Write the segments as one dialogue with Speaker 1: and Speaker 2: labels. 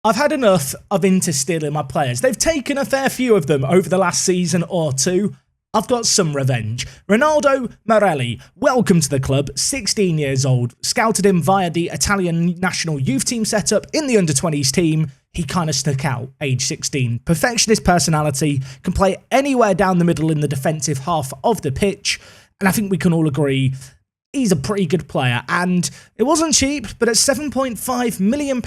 Speaker 1: I've had enough of Inter stealing my players. They've taken a fair few of them over the last season or two. I've got some revenge. Ronaldo Morelli, welcome to the club, 16 years old, scouted him via the Italian national youth team setup in the under-20s team. He kind of stuck out, age 16. Perfectionist personality, can play anywhere down the middle in the defensive half of the pitch, and I think we can all agree he's a pretty good player. And it wasn't cheap, but at £7.5 million,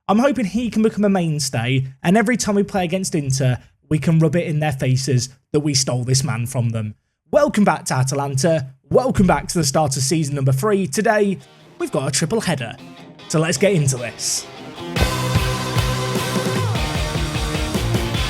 Speaker 1: I'm hoping he can become a mainstay, and every time we play against Inter, we can rub it in their faces that we stole this man from them. Welcome back to Atalanta. Welcome back to the start of season number 3. Today, we've got a triple header. So let's get into this.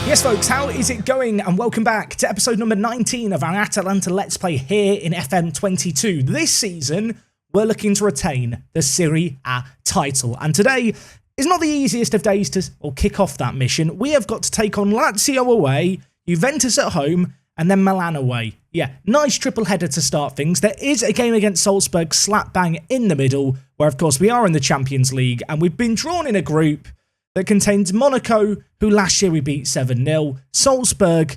Speaker 1: Yes, folks, how is it going? And welcome back to episode number 19 of our Atalanta Let's Play here in FM22. This season, we're looking to retain the Serie A title. And today is not the easiest of days to kick off that mission. We have got to take on Lazio away, Juventus at home, and then Milan away. Yeah, nice triple header to start things. There is a game against Salzburg slap bang in the middle, where of course we are in the Champions League, and we've been drawn in a group that contains Monaco, who last year we beat 7-0, Salzburg,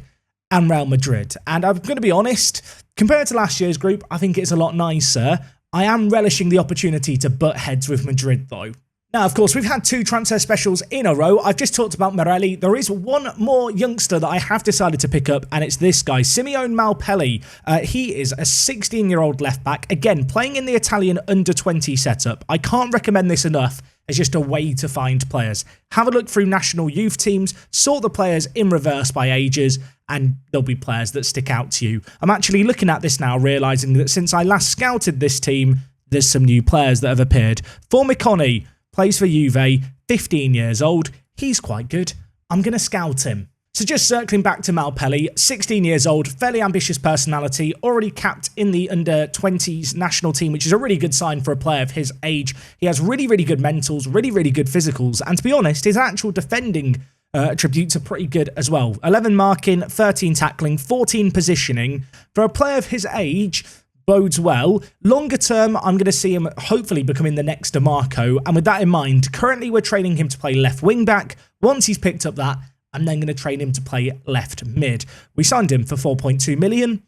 Speaker 1: and Real Madrid. And I'm going to be honest, compared to last year's group, I think it's a lot nicer. I am relishing the opportunity to butt heads with Madrid though. Now, of course, we've had 2 transfer specials in a row. I've just talked about Morelli. There is one more youngster that I have decided to pick up, and it's this guy, Simeone Malpelli. He is a 16-year-old left-back, again, playing in the Italian under-20 setup. I can't recommend this enough as just a way to find players. Have a look through national youth teams, sort the players in reverse by ages, and there'll be players that stick out to you. I'm actually looking at this now, realising that since I last scouted this team, there's some new players that have appeared. Formiconi plays for Juve, 15 years old. He's quite good. I'm going to scout him. So just circling back to Malpelli, 16 years old, fairly ambitious personality, already capped in the under-20s national team, which is a really good sign for a player of his age. He has really, really good mentals, really, really good physicals, and to be honest, his actual defending attributes are pretty good as well. 11 marking, 13 tackling, 14 positioning. For a player of his age, bodes well. Longer term, I'm going to see him hopefully becoming the next DeMarco, and with that in mind, currently we're training him to play left wing back. Once he's picked up that, I'm then going to train him to play left mid. We signed him for 4.2 million.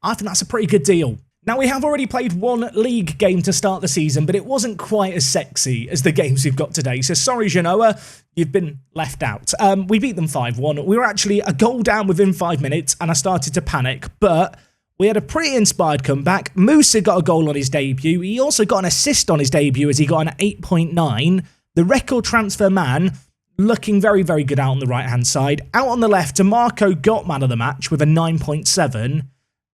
Speaker 1: I think that's a pretty good deal. Now, we have already played one league game to start the season, but it wasn't quite as sexy as the games we've got today. So sorry, Genoa, you've been left out. We beat them 5-1. We were actually a goal down within 5 minutes, and I started to panic, but we had a pretty inspired comeback. Musa got a goal on his debut. He also got an assist on his debut as he got an 8.9. The record transfer man looking very, very good out on the right-hand side. Out on the left, DeMarco got man of the match with a 9.7.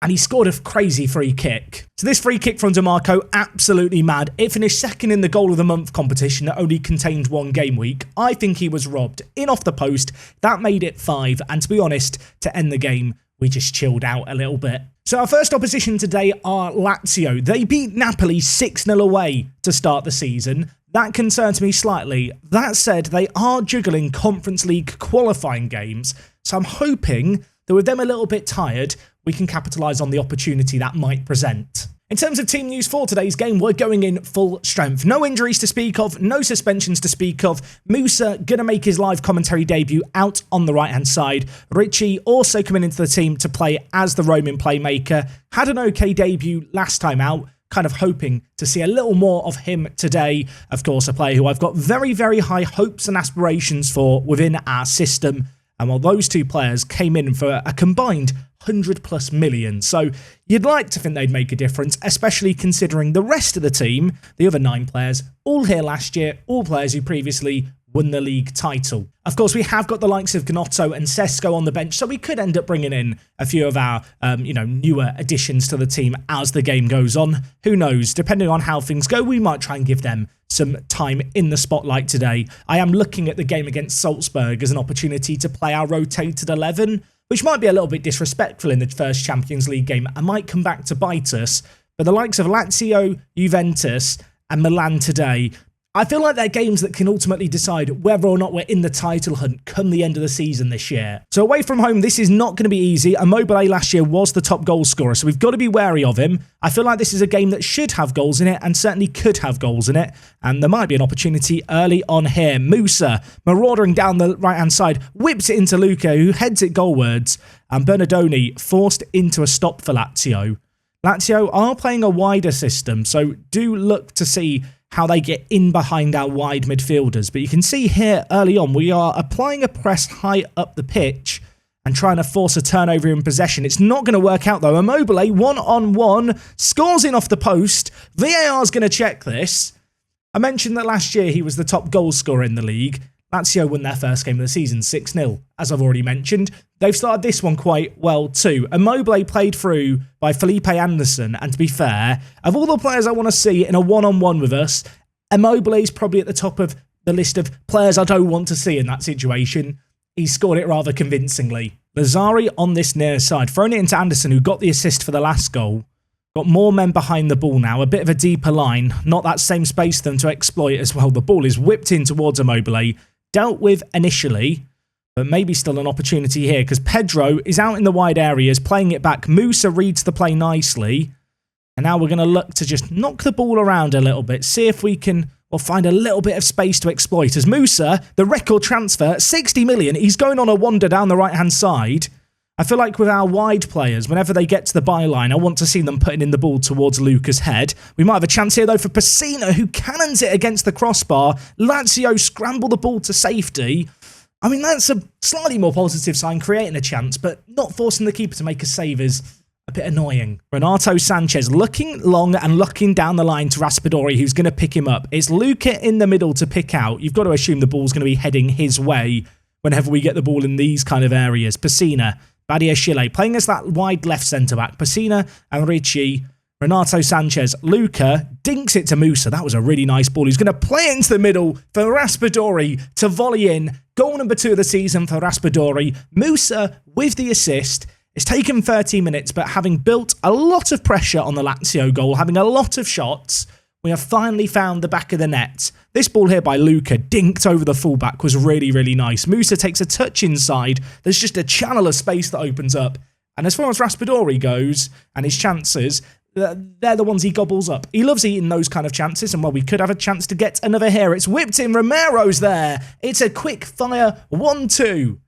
Speaker 1: And he scored a crazy free kick. So this free kick from DeMarco, absolutely mad. It finished second in the goal of the month competition that only contained 1 game week. I think he was robbed. In off the post, that made it 5. And to be honest, to end the game, we just chilled out a little bit. So our first opposition today are Lazio. They beat Napoli 6-0 away to start the season. That concerns me slightly. That said, they are juggling Conference League qualifying games. So I'm hoping that with them a little bit tired, we can capitalise on the opportunity that might present. In terms of team news for today's game, we're going in full strength. No injuries to speak of, no suspensions to speak of. Musa going to make his live commentary debut out on the right-hand side. Richie also coming into the team to play as the roaming playmaker. Had an okay debut last time out. Kind of hoping to see a little more of him today. Of course, a player who I've got very, very high hopes and aspirations for within our system. And while those 2 players came in for a combined 100+ million. So you'd like to think they'd make a difference, especially considering the rest of the team, the other 9 players, all here last year, all players who previously won the league title. Of course, we have got the likes of Gnotto and Sesko on the bench, so we could end up bringing in a few of our, newer additions to the team as the game goes on. Who knows? Depending on how things go, we might try and give them some time in the spotlight today. I am looking at the game against Salzburg as an opportunity to play our rotated 11, which might be a little bit disrespectful in the first Champions League game. I might come back to bite us, but the likes of Lazio, Juventus, and Milan today, I feel like they're games that can ultimately decide whether or not we're in the title hunt come the end of the season this year. So away from home, this is not going to be easy. Immobile last year was the top goal scorer, so we've got to be wary of him. I feel like this is a game that should have goals in it and certainly could have goals in it. And there might be an opportunity early on here. Musa, marauding down the right-hand side, whips it into Luca, who heads it goalwards. And Bernardoni forced into a stop for Lazio. Lazio are playing a wider system, so do look to see how they get in behind our wide midfielders. But you can see here early on, we are applying a press high up the pitch and trying to force a turnover in possession. It's not going to work out though. Immobile, one-on-one, scores in off the post. VAR's going to check this. I mentioned that last year he was the top goal scorer in the league. Lazio won their first game of the season, 6-0, as I've already mentioned. They've started this one quite well too. Immobile played through by Felipe Anderson, and to be fair, of all the players I want to see in a one-on-one with us, Immobile is probably at the top of the list of players I don't want to see in that situation. He scored it rather convincingly. Lazari on this near side, throwing it into Anderson, who got the assist for the last goal. Got more men behind the ball now, a bit of a deeper line, not that same space for them to exploit as well. The ball is whipped in towards Immobile, dealt with initially, but maybe still an opportunity here because Pedro is out in the wide areas, playing it back. Musa reads the play nicely, and now we're going to look to just knock the ball around a little bit, see if we can find a little bit of space to exploit. As Musa, the record transfer, 60 million, he's going on a wander down the right-hand side. I feel like with our wide players, whenever they get to the byline, I want to see them putting in the ball towards Luca's head. We might have a chance here, though, for Pessina, who cannons it against the crossbar. Lazio scramble the ball to safety. I mean, that's a slightly more positive sign, creating a chance, but not forcing the keeper to make a save is a bit annoying. Renato Sanchez looking long and looking down the line to Raspadori, who's going to pick him up. It's Luca in the middle to pick out. You've got to assume the ball's going to be heading his way whenever we get the ball in these kind of areas. Pessina, Badiashile playing as that wide left centre-back. Pessina and Ricci, Renato Sanchez, Luca dinks it to Musa. That was a really nice ball. He's going to play it into the middle for Raspadori to volley in. Goal number 2 of the season for Raspadori. Musa with the assist. It's taken 30 minutes, but having built a lot of pressure on the Lazio goal, having a lot of shots, we have finally found the back of the net. This ball here by Luca, dinked over the fullback, was really, really nice. Musa takes a touch inside. There's just a channel of space that opens up. And as far as Raspadori goes, and his chances, they're the ones he gobbles up. He loves eating those kind of chances, and well, we could have a chance to get another here. It's whipped in. Romero's there. It's a quick fire 1-2.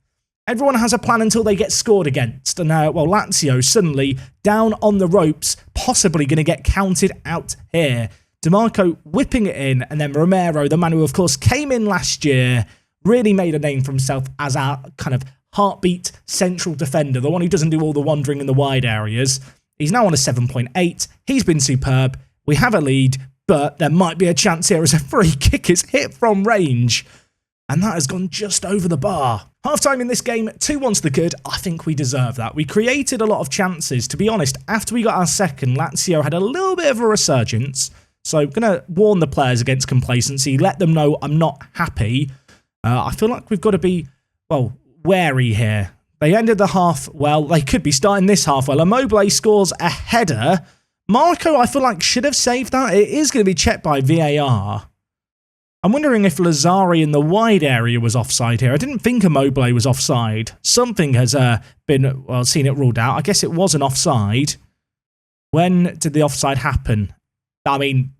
Speaker 1: Everyone has a plan until they get scored against. And well, Lazio suddenly down on the ropes, possibly going to get counted out here. DeMarco whipping it in, and then Romero, the man who, of course, came in last year, really made a name for himself as our kind of heartbeat central defender, the one who doesn't do all the wandering in the wide areas. He's now on a 7.8. He's been superb. We have a lead, but there might be a chance here as a free kick is hit from range. And that has gone just over the bar. Half-time in this game, 2-1 to the good. I think we deserve that. We created a lot of chances. To be honest, after we got our second, Lazio had a little bit of a resurgence. So I'm going to warn the players against complacency, let them know I'm not happy. I feel like we've got to be, well, wary here. They ended the half well. They could be starting this half well. Immobile scores a header. Marco, I feel like, should have saved that. It is going to be checked by VAR. I'm wondering if Lazari in the wide area was offside here. I didn't think Immobile was offside. Something has been, well, seen it ruled out. I guess it was an offside. When did the offside happen? I mean,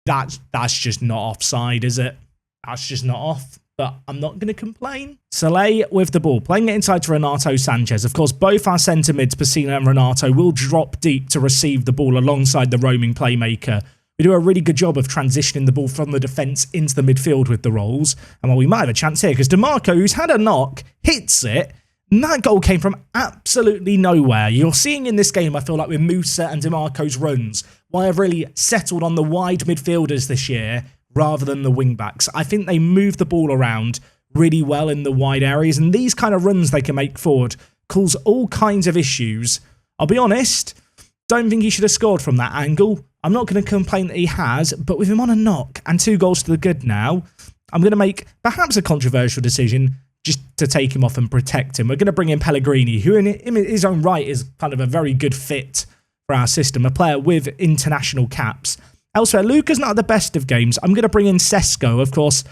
Speaker 1: that's just not offside, is it? That's just not off, but I'm not going to complain. Soleil with the ball, playing it inside to Renato Sanchez. Of course, both our centre mids, Pessina and Renato, will drop deep to receive the ball alongside the roaming playmaker. We do a really good job of transitioning the ball from the defence into the midfield with the rolls. And well, we might have a chance here because DeMarco, who's had a knock, hits it. And that goal came from absolutely nowhere. You're seeing in this game, I feel like, with Musa and DeMarco's runs, why I've really settled on the wide midfielders this year rather than the wing-backs. I think they move the ball around really well in the wide areas, and these kind of runs they can make forward cause all kinds of issues. I'll be honest, don't think he should have scored from that angle. I'm not going to complain that he has, but with him on a knock and 2 goals to the good now, I'm going to make perhaps a controversial decision just to take him off and protect him. We're going to bring in Pellegrini, who in his own right is kind of a very good fit for our system, a player with international caps. Elsewhere, Luca's not at the best of games. I'm going to bring in Sesko, of course,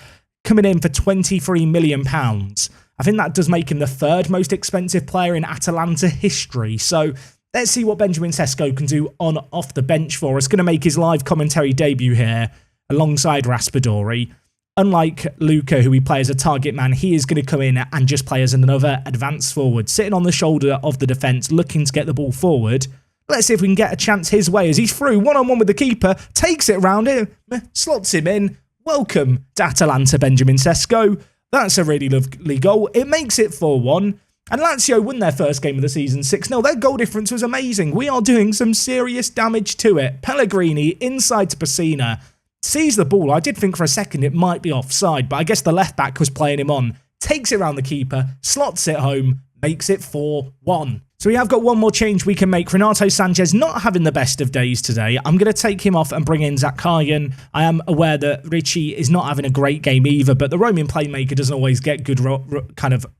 Speaker 1: coming in for £23 million. I think that does make him the third most expensive player in Atalanta history. So let's see what Benjamin Sesko can do on off the bench for us. Going to make his live commentary debut here alongside Raspadori. Unlike Luca, who we play as a target man, he is going to come in and just play as another advanced forward, sitting on the shoulder of the defence, looking to get the ball forward. Let's see if we can get a chance his way as he's through, one-on-one with the keeper, takes it round him, slots him in. Welcome to Atalanta, Benjamin Sesko. That's a really lovely goal. It makes it 4-1. And Lazio won their first game of the season 6-0. Their goal difference was amazing. We are doing some serious damage to it. Pellegrini inside to Pessina. Sees the ball. I did think for a second it might be offside, but I guess the left-back was playing him on. Takes it around the keeper, slots it home, makes it 4-1. So we have got one more change we can make. Renato Sanchez not having the best of days today. I'm going to take him off and bring in Zakarian. I am aware that Ricci is not having a great game either, but the Roman playmaker doesn't always get good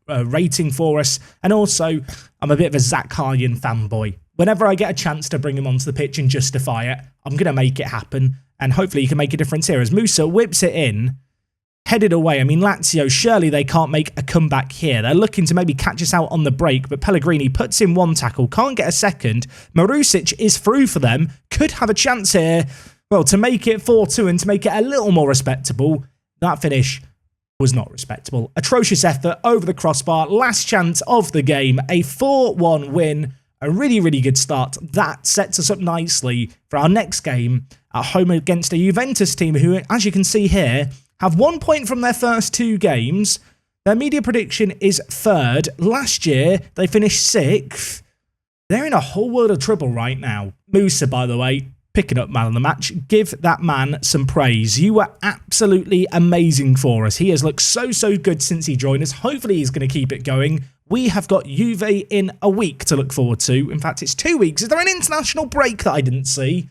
Speaker 1: rating for us. And also, I'm a bit of a Zakarian fanboy. Whenever I get a chance to bring him onto the pitch and justify it, I'm going to make it happen. And hopefully he can make a difference here as Musa whips it in. Headed away. I mean, Lazio, surely they can't make a comeback here. They're looking to maybe catch us out on the break, but Pellegrini puts in one tackle, can't get a second. Marusic is through for them, could have a chance here, well, to make it 4-2 and to make it a little more respectable. That finish was not respectable. Atrocious effort over the crossbar, last chance of the game, a 4-1 win, a really, really good start. That sets us up nicely for our next game at home against a Juventus team who, as you can see here, have 1 point from their first 2 games. Their media prediction is 3rd. Last year, they finished 6th. They're in a whole world of trouble right now. Musa, by the way, picking up man of the match. Give that man some praise. You were absolutely amazing for us. He has looked so, so good since he joined us. Hopefully, he's going to keep it going. We have got Juve in a week to look forward to. In fact, it's 2 weeks. Is there an international break that I didn't see?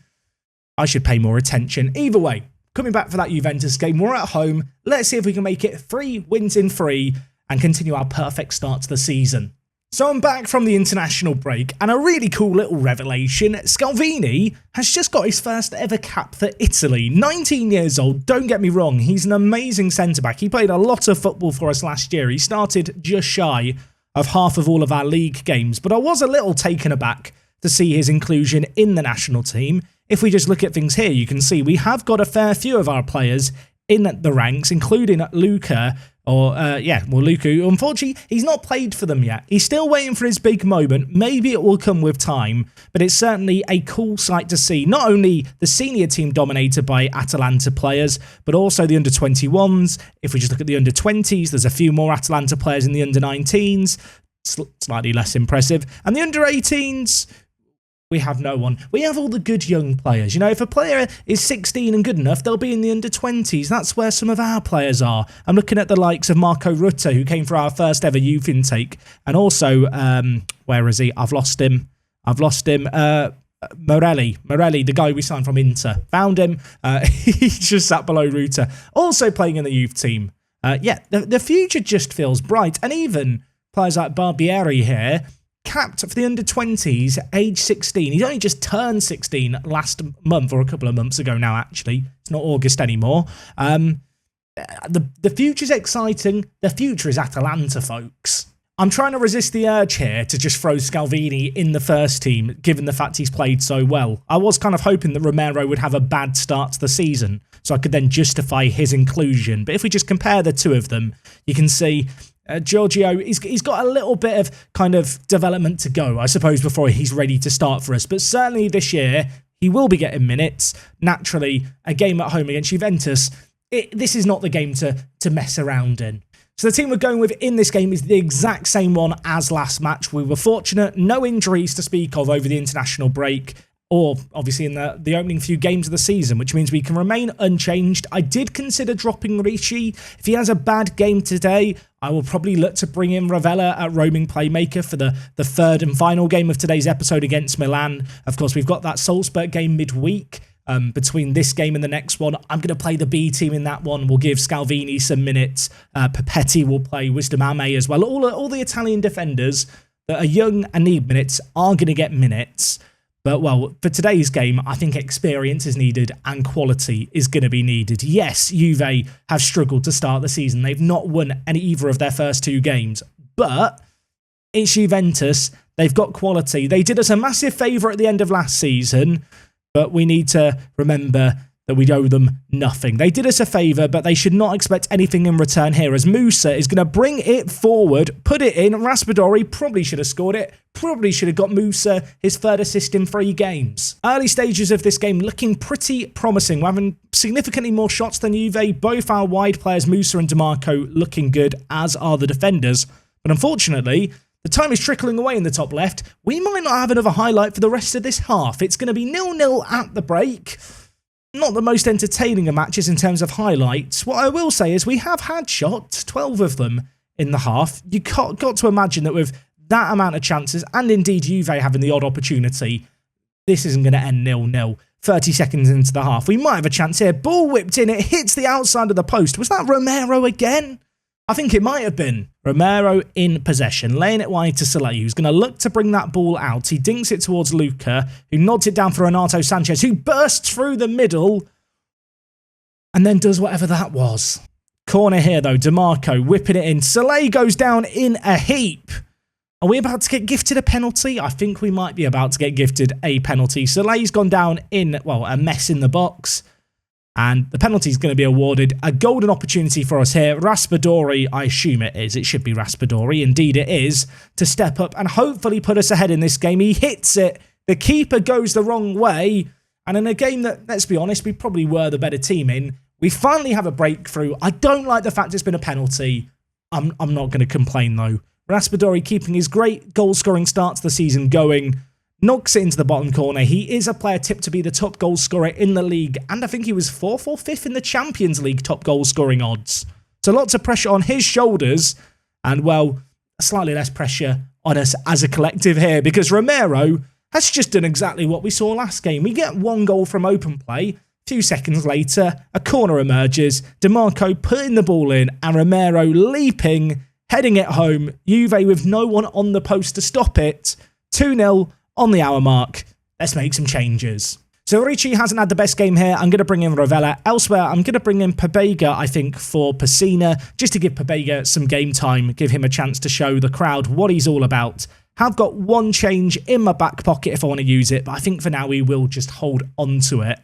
Speaker 1: I should pay more attention. Either way, coming back for that Juventus game, we're at home. Let's see if we can make it 3 wins in 3 and continue our perfect start to the season. So I'm back from the international break, and a really cool little revelation. Scalvini has just got his first ever cap for Italy. 19 years old, don't get me wrong, he's an amazing centre-back. He played a lot of football for us last year. He started just shy of half of all of our league games, but I was a little taken aback to see his inclusion in the national team. If we just look at things here, you can see we have got a fair few of our players in the ranks, including Luca, Luca. Unfortunately, he's not played for them yet. He's still waiting for his big moment. Maybe it will come with time, but it's certainly a cool sight to see. Not only the senior team dominated by Atalanta players, but also the under-21s. If we just look at the under-20s, there's a few more Atalanta players in the under-19s. Slightly less impressive. And the under-18s, we have no one. We have all the good young players. You know, if a player is 16 and good enough, they'll be in the under-20s. That's where some of our players are. I'm looking at the likes of Marco Rutte, who came for our first ever youth intake. And also, where is he? I've lost him. Morelli, the guy we signed from Inter. Found him. He's just sat below Rutte. Also playing in the youth team. The future just feels bright. And even players like Barbieri here, capped for the under-20s, age 16. He's only just turned 16 last month, or a couple of months ago now, actually. It's not August anymore. The future's exciting. The future is Atalanta, folks. I'm trying to resist the urge here to just throw Scalvini in the first team, given the fact he's played so well. I was kind of hoping that Romero would have a bad start to the season, so I could then justify his inclusion. But if we just compare the two of them, you can see Giorgio, he's got a little bit of kind of development to go, I suppose, before he's ready to start for us. But certainly this year, he will be getting minutes. Naturally, a game at home against Juventus, this is not the game to mess around in. So the team we're going with in this game is the exact same one as last match. We were fortunate, no injuries to speak of over the international break, or obviously in the opening few games of the season, which means we can remain unchanged. I did consider dropping Ricci. If he has a bad game today, I will probably look to bring in Ravella at roaming playmaker for the third and final game of today's episode against Milan. Of course, we've got that Salzburg game midweek. Between this game and the next one, I'm going to play the B team in that one. We'll give Scalvini some minutes. Papetti will play Wisdom Ame as well. All the Italian defenders that are young and need minutes are going to get minutes. But, well, for today's game, I think experience is needed and quality is going to be needed. Yes, Juve have struggled to start the season. They've not won either of their first 2 games. But it's Juventus. They've got quality. They did us a massive favour at the end of last season, but we need to remember that we owe them nothing. They did us a favour, but they should not expect anything in return here, as Musa is going to bring it forward, put it in. Raspadori probably should have scored it, probably should have got Musa his 3rd assist in 3 games. Early stages of this game looking pretty promising. We're having significantly more shots than Juve. Both our wide players, Musa and DiMarco, looking good, as are the defenders. But unfortunately, the time is trickling away in the top left. We might not have another highlight for the rest of this half. It's going to be 0-0 at the break. Not the most entertaining of matches in terms of highlights. What I will say is we have had shots, 12 of them in the half. You got to imagine that with that amount of chances, and indeed Juve having the odd opportunity, this isn't going to end 0-0. 30 seconds into the half. We might have a chance here. Ball whipped in. It hits the outside of the post. Was that Romero again? I think it might have been. Romero in possession, laying it wide to Soleil, who's going to look to bring that ball out. He dinks it towards Luca, who nods it down for Renato Sanchez, who bursts through the middle and then does whatever that was. Corner here, though. DiMarco whipping it in. Soleil goes down in a heap. Are we about to get gifted a penalty? I think we might be about to get gifted a penalty. Soleil's gone down in, well, a mess in the box. And the penalty is going to be awarded. A golden opportunity for us here. Raspadori, I assume it is. It should be Raspadori. Indeed it is. To step up and hopefully put us ahead in this game. He hits it. The keeper goes the wrong way. And in a game that, let's be honest, we probably were the better team in, we finally have a breakthrough. I don't like the fact it's been a penalty. I'm not going to complain, though. Raspadori keeping his great goal-scoring start to the season going. Knocks it into the bottom corner. He is a player tipped to be the top goal scorer in the league, and I think he was 4th or 5th in the Champions League top goal scoring odds. So lots of pressure on his shoulders, and well, slightly less pressure on us as a collective here, because Romero has just done exactly what we saw last game. We get 1 goal from open play. A few seconds later, a corner emerges. DiMarco putting the ball in, and Romero leaping, heading it home. Juve with no one on the post to stop it. 2-0. On the hour mark, let's make some changes. So Ricci hasn't had the best game here. I'm going to bring in Rovella. Elsewhere, I'm going to bring in Pobega, I think, for Pessina, just to give Pobega some game time, give him a chance to show the crowd what he's all about. Have got 1 change in my back pocket if I want to use it, but I think for now we will just hold on to it.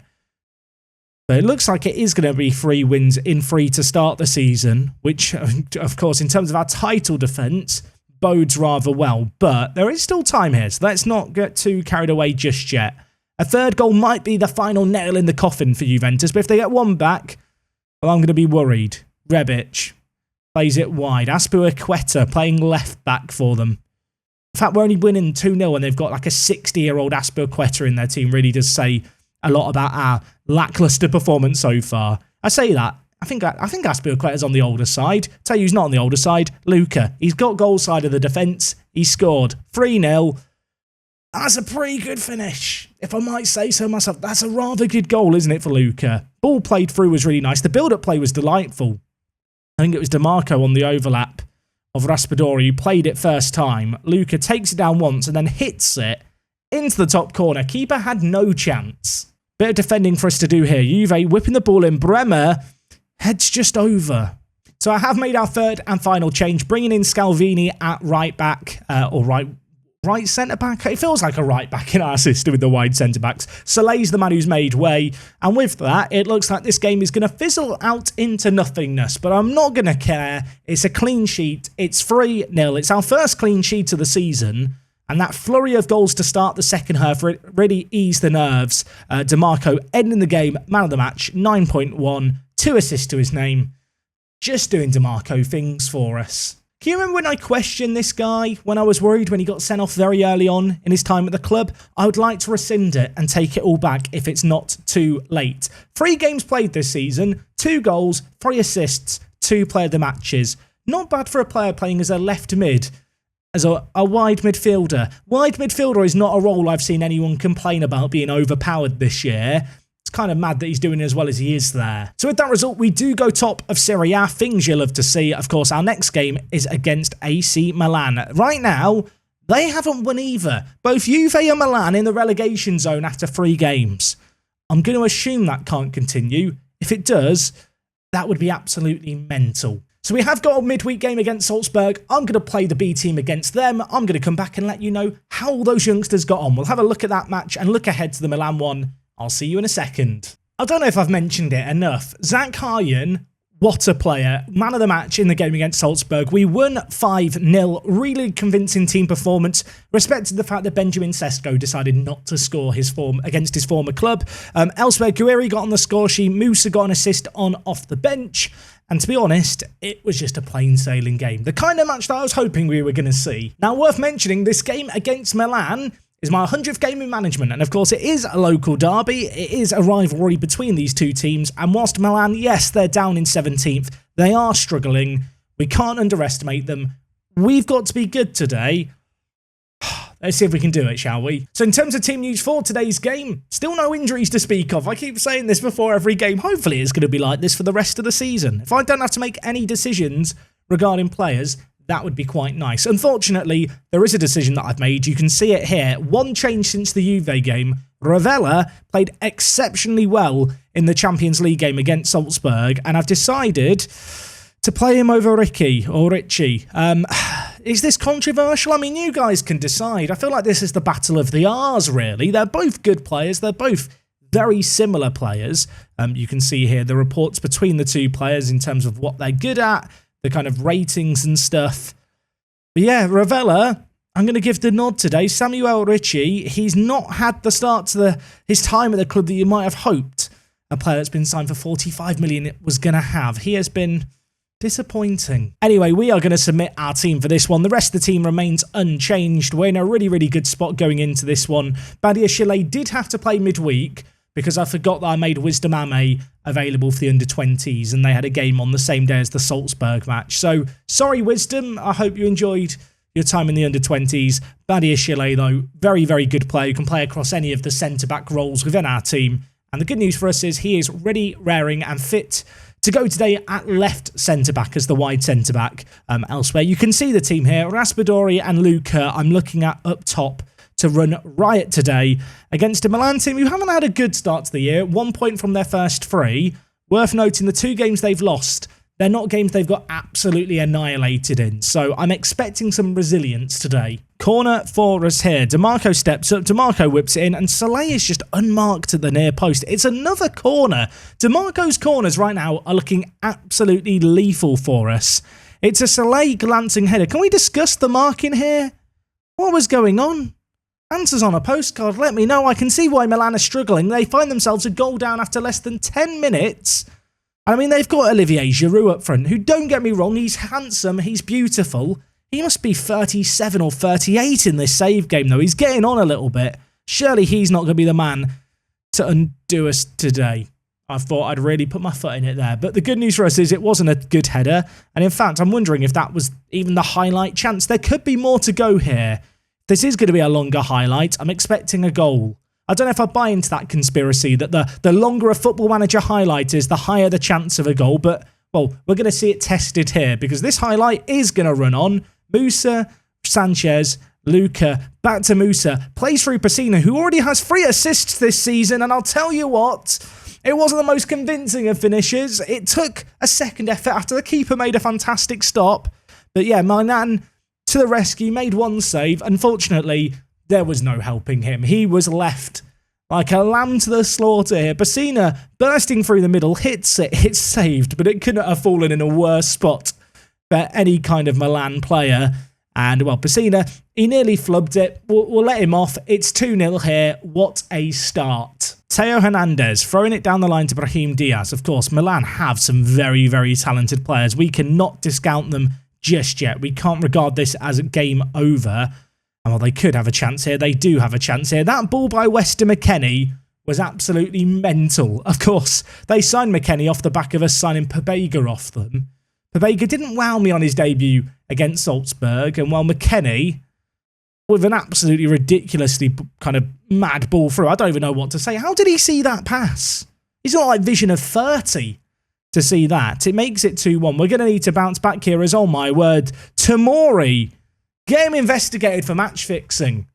Speaker 1: But it looks like it is going to be 3 wins in 3 to start the season, which, of course, in terms of our title defence, bodes rather well, but there is still time here, so let's not get too carried away just yet. A 3rd goal might be the final nail in the coffin for Juventus, but if they get 1 back, well, I'm going to be worried. Rebic plays it wide. Azpilicueta playing left back for them. In fact, we're only winning 2-0 and they've got like a 60-year-old Azpilicueta in their team. Really does say a lot about our lacklustre performance so far. I say that. I think Azpilicueta's on the older side. Tell you who's not on the older side. Luca. He's got goal side of the defence. He scored 3-0. That's a pretty good finish, if I might say so myself. That's a rather good goal, isn't it, for Luca? Ball played through was really nice. The build-up play was delightful. I think it was DiMarco on the overlap of Raspadori who played it first time. Luca takes it down once and then hits it into the top corner. Keeper had no chance. Bit of defending for us to do here. Juve whipping the ball in. Bremer heads just over. So I have made our 3rd and final change, bringing in Scalvini at right back, or right centre-back. It feels like a right back in our system with the wide centre-backs. Soleil's the man who's made way, and with that, it looks like this game is going to fizzle out into nothingness, but I'm not going to care. It's a clean sheet. It's 3-0. It's our first clean sheet of the season, and that flurry of goals to start the second half really eased the nerves. DiMarco ending the game, man of the match, 9.1. 2 assists to his name. Just doing DiMarco things for us. Can you remember when I questioned this guy? When I was worried when he got sent off very early on in his time at the club? I would like to rescind it and take it all back if it's not too late. 3 games played this season. 2 goals, 3 assists, 2 player of the matches. Not bad for a player playing as a left mid. As a wide midfielder. Wide midfielder is not a role I've seen anyone complain about being overpowered this year. It's kind of mad that he's doing as well as he is there. So with that result, we do go top of Serie A. Things you'll love to see. Of course, our next game is against AC Milan. Right now, They haven't won either. Both Juve and Milan in the relegation zone after 3 games. I'm going to assume that can't continue. If it does, that would be absolutely mental. So we have got a midweek game against Salzburg. I'm going to play the B team against them. I'm going to come back and let you know how those youngsters got on. We'll have a look at that match and look ahead to the Milan one. I'll see you in a second. I don't know if I've mentioned it enough. Zach Haryan, what a player. Man of the match in the game against Salzburg. We won 5-0. Really convincing team performance. Respected the fact that Benjamin Sesko decided not to score against his former club. Elsewhere, Guerri got on the score sheet. Musa got an assist on off the bench. And to be honest, it was just a plain sailing game. The kind of match that I was hoping we were going to see. Now, worth mentioning, this game against Milan is my 100th game in management. And of course, it is a local derby. It is a rivalry between these two teams. And whilst Milan, yes, they're down in 17th, they are struggling. We can't underestimate them. We've got to be good today. Let's see if we can do it, shall we? So in terms of team news for today's game, still no injuries to speak of. I keep saying this before every game. Hopefully it's going to be like this for the rest of the season. If I don't have to make any decisions regarding players, that would be quite nice. Unfortunately, there is a decision that I've made. You can see it here. One change since the Juve game. Ravella played exceptionally well in the Champions League game against Salzburg, and I've decided to play him over Richie. Is this controversial? I mean, you guys can decide. I feel like this is the battle of the R's, really. They're both good players. They're both very similar players. You can see here the reports between the two players in terms of what they're good at, the kind of ratings and stuff. But yeah, Ravella, I'm going to give the nod today. Samuel Ricci, he's not had the start to his time at the club that you might have hoped a player that's been signed for 45 million was going to have. He has been disappointing. Anyway, we are going to submit our team for this one. The rest of the team remains unchanged. We're in a really, really good spot going into this one. Badiashile did have to play midweek because I forgot that I made Wisdom Ame available for the under-20s and they had a game on the same day as the Salzburg match. So, sorry Wisdom, I hope you enjoyed your time in the under-20s. Badiashile, though, very, very good player who can play across any of the centre-back roles within our team. And the good news for us is he is ready, raring and fit to go today at left centre-back as the wide centre-back. Elsewhere, you can see the team here. Raspadori and Luca I'm looking at up top to run riot today against a Milan team who haven't had a good start to the year. 1 point from their first 3. Worth noting, the 2 games they've lost, they're not games they've got absolutely annihilated in. So I'm expecting some resilience today. Corner for us here. DeMarco steps up. DeMarco whips it in. And Soleil is just unmarked at the near post. It's another corner. DeMarco's corners right now are looking absolutely lethal for us. It's a Soleil glancing header. Can we discuss the marking here? What was going on? Answers on a postcard. Let me know. I can see why Milan are struggling. They find themselves a goal down after less than 10 minutes. I mean, they've got Olivier Giroud up front, who, don't get me wrong, he's handsome, he's beautiful. He must be 37 or 38 in this save game, though. He's getting on a little bit. Surely he's not going to be the man to undo us today. I thought I'd really put my foot in it there. But the good news for us is it wasn't a good header. And in fact, I'm wondering if that was even the highlight chance. There could be more to go here. This is going to be a longer highlight. I'm expecting a goal. I don't know if I buy into that conspiracy that the longer a Football Manager highlight is, the higher the chance of a goal. But, well, we're going to see it tested here because this highlight is going to run on. Musa, Sanchez, Luca, back to Musa. Plays through Pessina, who already has 3 assists this season. And I'll tell you what, it wasn't the most convincing of finishes. It took a second effort after the keeper made a fantastic stop. But yeah, Milan to the rescue, made 1 save. Unfortunately, there was no helping him. He was left like a lamb to the slaughter here. Pessina bursting through the middle, hits it, it's saved, but it couldn't have fallen in a worse spot for any kind of Milan player. And, well, Pessina, he nearly flubbed it. We'll let him off. It's 2-0 here. What a start. Theo Hernandez throwing it down the line to Brahim Diaz. Of course, Milan have some very, very talented players. We cannot discount them just yet. We can't regard this as a game over. And while they could have a chance here, they do have a chance here. That ball by Weston McKennie was absolutely mental. Of course, they signed McKennie off the back of us signing Pobega off them. Pobega didn't wow me on his debut against Salzburg, and while McKennie, with an absolutely ridiculously kind of mad ball through, I don't even know what to say. How did he see that pass? He's not like vision of 30 to see that. It makes it 2-1. We're going to need to bounce back here as, oh my word, Tomori Get him investigated for match fixing.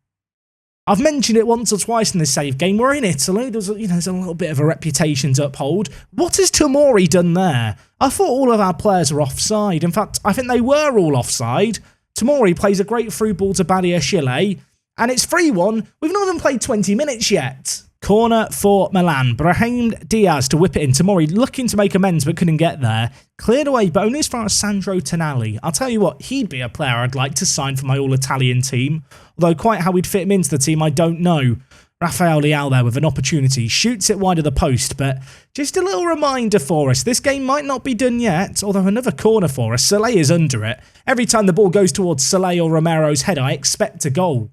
Speaker 1: I've mentioned it once or twice in this save game. We're in Italy. There's a little bit of a reputation to uphold. What has Tomori done there? I thought all of our players were offside. In fact, I think they were all offside. Tomori plays a great through ball to Badiashile, and it's 3-1. We've not even played 20 minutes yet. Corner for Milan. Brahim Diaz to whip it in. Tomori looking to make amends but couldn't get there. Cleared away, but only as far as Sandro Tonali. I'll tell you what, he'd be a player I'd like to sign for my all-Italian team. Although quite how we'd fit him into the team, I don't know. Rafael Leao there with an opportunity. Shoots it wide of the post, but just a little reminder for us. This game might not be done yet, although another corner for us. Soleil is under it. Every time the ball goes towards Soleil or Romero's head, I expect a goal.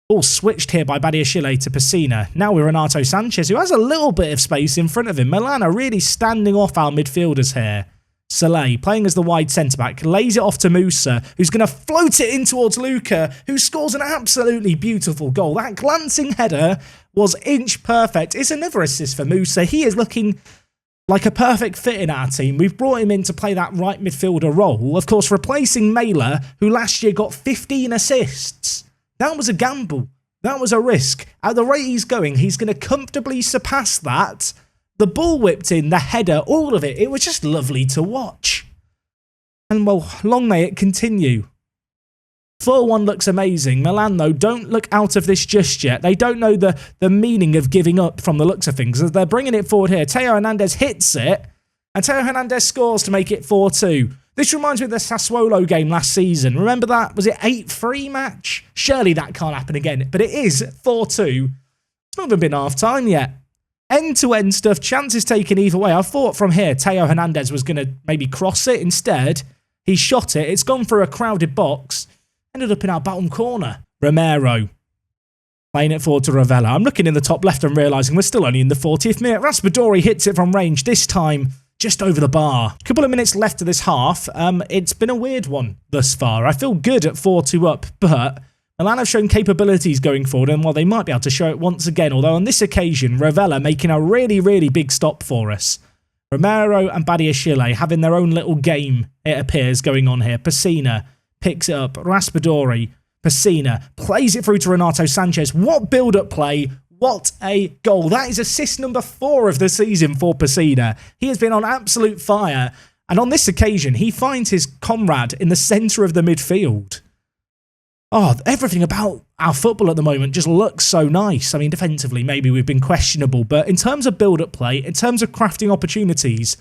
Speaker 1: Ball switched here by Badiashile to Pessina. Now with Renato Sanchez, who has a little bit of space in front of him. Milan are really standing off our midfielders here. Soleil, playing as the wide centre-back, lays it off to Musa, who's going to float it in towards Luca, who scores an absolutely beautiful goal. That glancing header was inch perfect. It's another assist for Musa. He is looking like a perfect fit in our team. We've brought him in to play that right midfielder role, of course replacing Mela, who last year got 15 assists. That was a gamble. That was a risk. At the rate he's going, he's going to comfortably surpass that. The ball whipped in, the header, all of it. It was just lovely to watch. And, well, long may it continue. 4-1 looks amazing. Milan, though, don't look out of this just yet. They don't know the meaning of giving up from the looks of things. As they're bringing it forward here. Theo Hernandez hits it, and Theo Hernandez scores to make it 4-2. This reminds me of the Sassuolo game last season. Remember that? Was it 8-3 match? Surely that can't happen again. But it is 4-2. It's not even been half-time yet. End-to-end stuff. Chances taken either way. I thought from here Theo Hernandez was going to maybe cross it. Instead, he shot it. It's gone through a crowded box. Ended up in our bottom corner. Romero. Playing it forward to Ravella. I'm looking in the top left and realising we're still only in the 40th minute. Raspadori hits it from range. This time just over the bar. A couple of minutes left of this half. It's been a weird one thus far. I feel good at 4-2 up, but Milan have shown capabilities going forward, and well, they might be able to show it once again, although on this occasion, Ravella making a really, really big stop for us. Romero and Badiashile having their own little game, it appears, going on here. Pessina picks it up. Raspadori, Pessina plays it through to Renato Sanchez. What build-up play. What a goal. That is assist number 4 of the season for Pessina. He has been on absolute fire. And on this occasion, he finds his comrade in the centre of the midfield. Oh, everything about our football at the moment just looks so nice. I mean, defensively, maybe we've been questionable. But in terms of build-up play, in terms of crafting opportunities,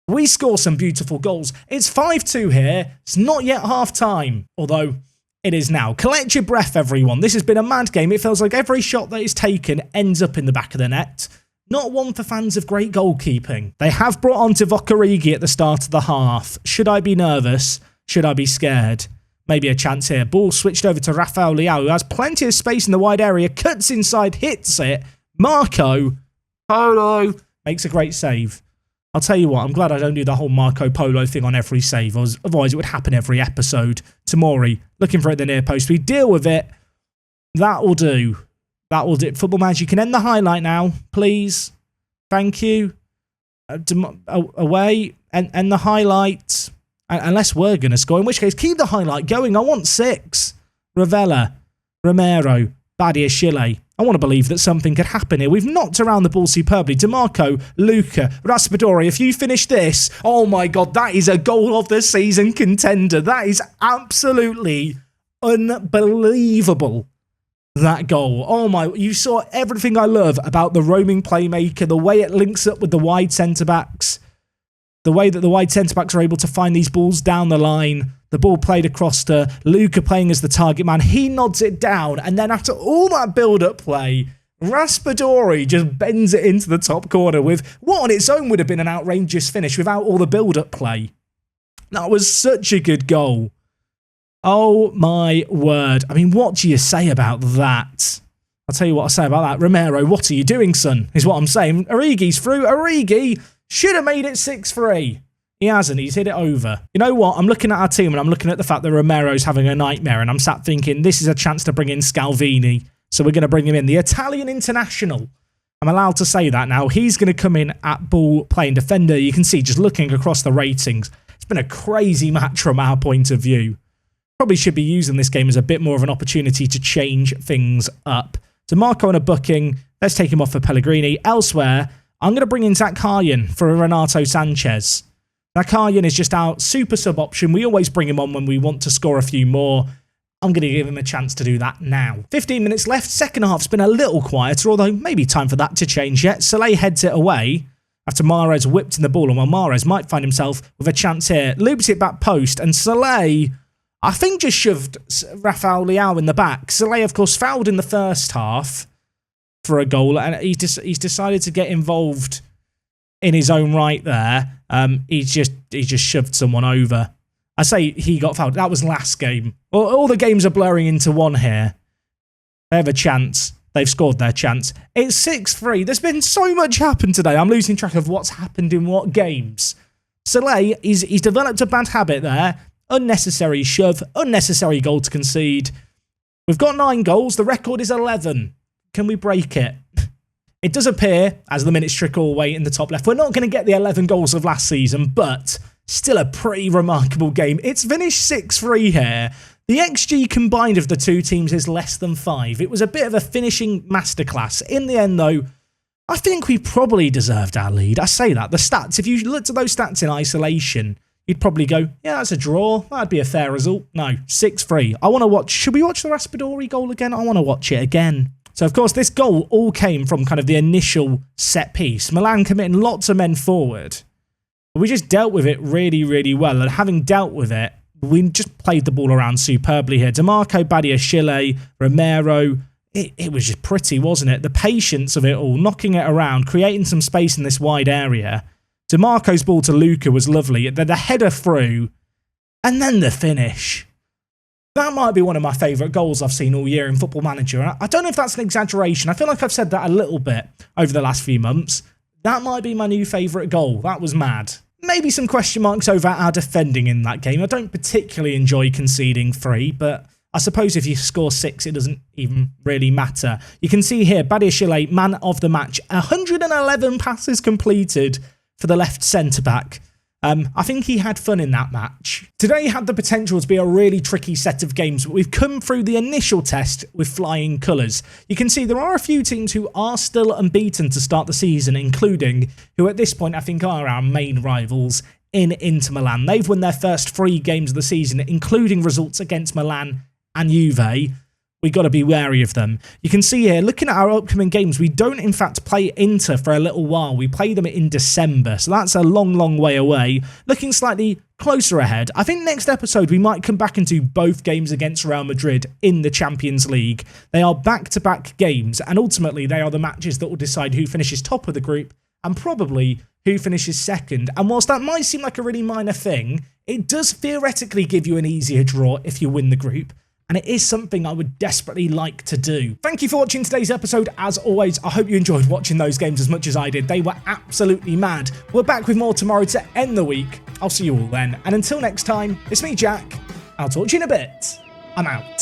Speaker 1: we score some beautiful goals. It's 5-2 here. It's not yet half-time. Although it is now. Collect your breath, everyone. This has been a mad game. It feels like every shot that is taken ends up in the back of the net. Not one for fans of great goalkeeping. They have brought on Divock Origi at the start of the half. Should I be nervous? Should I be scared? Maybe a chance here. Ball switched over to Rafael Leao, who has plenty of space in the wide area. Cuts inside, hits it. Marco Polo makes a great save. I'll tell you what, I'm glad I don't do the whole Marco Polo thing on every save. Otherwise, it would happen every episode. Tomori, looking for it at the near post. We deal with it. That will do. That will do. Football Manager, you can end the highlight now, please. Thank you. Away. End the highlight. Unless we're going to score. In which case, keep the highlight going. I want 6. Ravella, Romero, Badiashile. I want to believe that something could happen here. We've knocked around the ball superbly. DeMarco, Luca, Raspadori. If you finish this, oh my God, that is a goal of the season contender. That is absolutely unbelievable. That goal. Oh my, you saw everything I love about the roaming playmaker, the way it links up with the wide centre-backs, the way that the wide centre-backs are able to find these balls down the line. The ball played across to Luca playing as the target man. He nods it down. And then after all that build-up play, Raspadori just bends it into the top corner with what on its own would have been an outrageous finish without all the build-up play. That was such a good goal. Oh my word. I mean, what do you say about that? I'll tell you what I'll say about that. Romero, what are you doing, son? Is what I'm saying. Origi's through. Origi should have made it 6-3. He hasn't. He's hit it over. You know what? I'm looking at our team and I'm looking at the fact that Romero's having a nightmare, and I'm sat thinking this is a chance to bring in Scalvini. So we're going to bring him in. The Italian international. I'm allowed to say that now. He's going to come in at ball playing defender. You can see just looking across the ratings. It's been a crazy match from our point of view. Probably should be using this game as a bit more of an opportunity to change things up. DeMarco on a booking. Let's take him off for Pellegrini. Elsewhere, I'm going to bring in Zakharyan for Renato Sanchez. Zakharyan is just our super sub option. We always bring him on when we want to score a few more. I'm going to give him a chance to do that now. 15 minutes left. Second half's been a little quieter, although maybe time for that to change yet. Soleil heads it away after Mahrez whipped in the ball, and while Mahrez might find himself with a chance here, loops it back post, and Soleil, I think, just shoved Rafael Leao in the back. Soleil, of course, fouled in the first half for a goal, and he's decided to get involved in his own right there. He just shoved someone over. I say he got fouled. That was last game. All the games are blurring into one here. They have a chance. They've scored their chance. It's 6-3. There's been so much happened today. I'm losing track of what's happened in what games. Soleil, he's developed a bad habit there. Unnecessary shove. Unnecessary goal to concede. We've got 9 goals. The record is 11. Can we break it? It does appear, as the minutes trickle away in the top left, we're not going to get the 11 goals of last season, but still a pretty remarkable game. It's finished 6-3 here. The XG combined of the two teams is less than 5. It was a bit of a finishing masterclass. In the end, though, I think we probably deserved our lead. I say that. The stats, if you looked at those stats in isolation, you'd probably go, yeah, that's a draw. That'd be a fair result. No, 6-3. I want to watch... Should we watch the Raspadori goal again? I want to watch it again. So, of course, this goal all came from kind of the initial set piece. Milan committing lots of men forward. But we just dealt with it really, really well. And having dealt with it, we just played the ball around superbly here. DeMarco, Badiashile, Romero. It was just pretty, wasn't it? The patience of it all, knocking it around, creating some space in this wide area. DeMarco's ball to Luca was lovely. The header through. And then the finish. That might be one of my favourite goals I've seen all year in Football Manager. I don't know if that's an exaggeration. I feel like I've said that a little bit over the last few months. That might be my new favourite goal. That was mad. Maybe some question marks over our defending in that game. I don't particularly enjoy conceding 3, but I suppose if you score 6, it doesn't even really matter. You can see here, Badiashile, man of the match. 111 passes completed for the left centre-back. I think he had fun in that match. Today had the potential to be a really tricky set of games, but we've come through the initial test with flying colours. You can see there are a few teams who are still unbeaten to start the season, including who at this point I think are our main rivals in Inter Milan. They've won their first 3 games of the season, including results against Milan and Juve. We've got to be wary of them. You can see here, looking at our upcoming games, we don't in fact play Inter for a little while. We play them in December, so that's a long, long way away. Looking slightly closer ahead, I think next episode we might come back and do both games against Real Madrid in the Champions League. They are back-to-back games, and ultimately they are the matches that will decide who finishes top of the group and probably who finishes second. And whilst that might seem like a really minor thing, it does theoretically give you an easier draw if you win the group. And it is something I would desperately like to do. Thank you for watching today's episode. As always, I hope you enjoyed watching those games as much as I did. They were absolutely mad. We're back with more tomorrow to end the week. I'll see you all then. And until next time, it's me, Jack. I'll talk to you in a bit. I'm out.